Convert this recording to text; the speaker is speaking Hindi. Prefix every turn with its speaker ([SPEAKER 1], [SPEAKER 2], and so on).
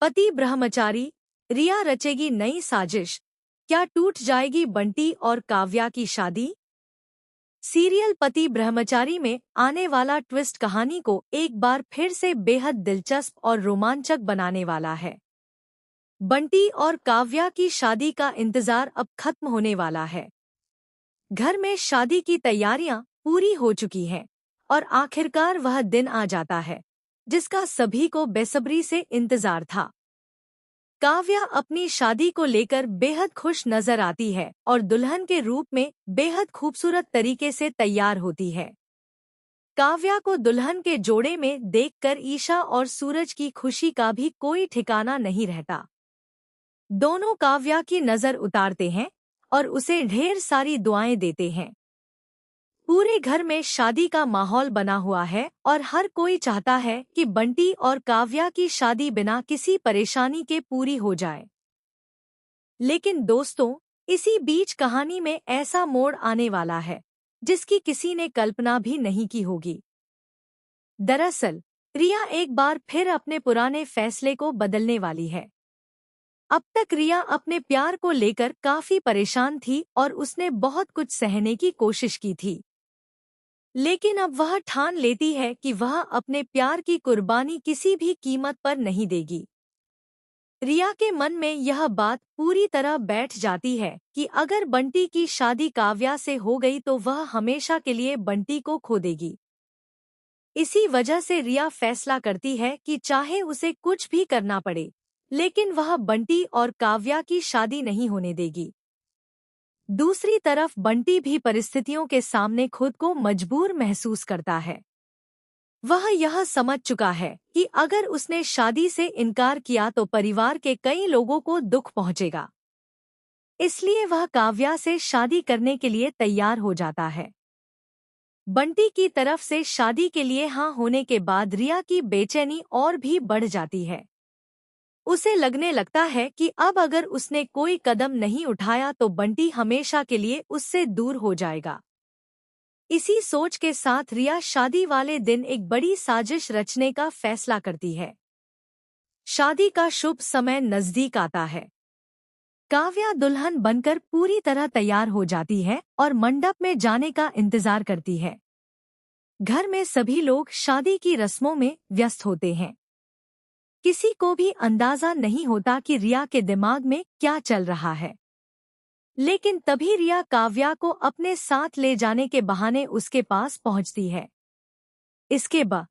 [SPEAKER 1] पति ब्रह्मचारी, रिया रचेगी नई साजिश, क्या टूट जाएगी बंटी और काव्या की शादी? सीरियल पति ब्रह्मचारी में आने वाला ट्विस्ट कहानी को एक बार फिर से बेहद दिलचस्प और रोमांचक बनाने वाला है। बंटी और काव्या की शादी का इंतजार अब खत्म होने वाला है। घर में शादी की तैयारियां पूरी हो चुकी हैं और आखिरकार वह दिन आ जाता है जिसका सभी को बेसब्री से इंतजार था। काव्या अपनी शादी को लेकर बेहद खुश नजर आती है और दुल्हन के रूप में बेहद खूबसूरत तरीके से तैयार होती है। काव्या को दुल्हन के जोड़े में देखकर ईशा और सूरज की खुशी का भी कोई ठिकाना नहीं रहता। दोनों काव्या की नजर उतारते हैं और उसे ढेर सारी दुआएं देते हैं। पूरे घर में शादी का माहौल बना हुआ है और हर कोई चाहता है कि बंटी और काव्या की शादी बिना किसी परेशानी के पूरी हो जाए। लेकिन दोस्तों, इसी बीच कहानी में ऐसा मोड़ आने वाला है जिसकी किसी ने कल्पना भी नहीं की होगी। दरअसल रिया एक बार फिर अपने पुराने फैसले को बदलने वाली है। अब तक रिया अपने प्यार को लेकर काफी परेशान थी और उसने बहुत कुछ सहने की कोशिश की थी। लेकिन अब वह ठान लेती है कि वह अपने प्यार की कुर्बानी किसी भी कीमत पर नहीं देगी। रिया के मन में यह बात पूरी तरह बैठ जाती है कि अगर बंटी की शादी काव्या से हो गई तो वह हमेशा के लिए बंटी को खो देगी। इसी वजह से रिया फैसला करती है कि चाहे उसे कुछ भी करना पड़े, लेकिन वह बंटी और काव्या की शादी नहीं होने देगी। दूसरी तरफ बंटी भी परिस्थितियों के सामने खुद को मजबूर महसूस करता है। वह यह समझ चुका है कि अगर उसने शादी से इनकार किया तो परिवार के कई लोगों को दुख पहुंचेगा। इसलिए वह काव्या से शादी करने के लिए तैयार हो जाता है। बंटी की तरफ से शादी के लिए हाँ होने के बाद रिया की बेचैनी और भी बढ़ जाती है। उसे लगने लगता है कि अब अगर उसने कोई कदम नहीं उठाया तो बंटी हमेशा के लिए उससे दूर हो जाएगा। इसी सोच के साथ रिया शादी वाले दिन एक बड़ी साजिश रचने का फैसला करती है। शादी का शुभ समय नजदीक आता है। काव्या दुल्हन बनकर पूरी तरह तैयार हो जाती है और मंडप में जाने का इंतजार करती है। घर में सभी लोग शादी की रस्मों में व्यस्त होते हैं। किसी को भी अंदाजा नहीं होता कि रिया के दिमाग में क्या चल रहा है। लेकिन तभी रिया काव्या को अपने साथ ले जाने के बहाने उसके पास पहुंचती है। इसके बाद